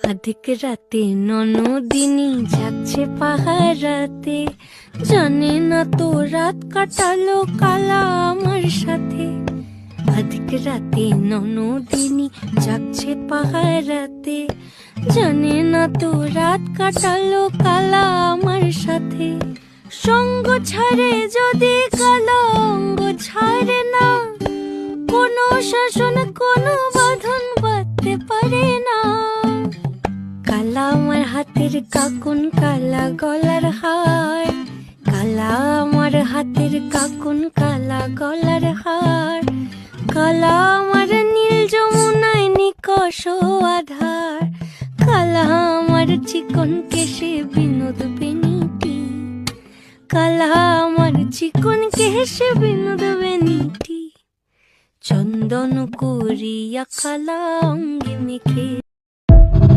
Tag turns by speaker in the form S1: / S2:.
S1: আধিক রাতে ননদিনী যাচ্ছে পাহারাতে, জানে না তো রাত কাটালো কালা আমার সাথে। আধিক রাতে ননদিনী যাচ্ছে পাহারাতে, জানে না তো রাত কাটালো কালা আমার সাথে। সঙ্গ ছাড়ে যদি কালা অঙ্গ ছাড়ে না, কোনো শাসন কোনো বাঁধন বাঁধতে পারে না। কালা আমার হাতের কাকুন কালা গলার হার, কালা আমার হাতের কাকুন কালা গলার হার। কালা আমার নীল যমুনায় নিকষ আধার, কালা আমার চিকন কেশে বিনোদ বেনিটি, কালা আমার চিকন কেশে বিনোদ বেনিটি। চন্দন করিয়া কালা অঙ্গে মেখে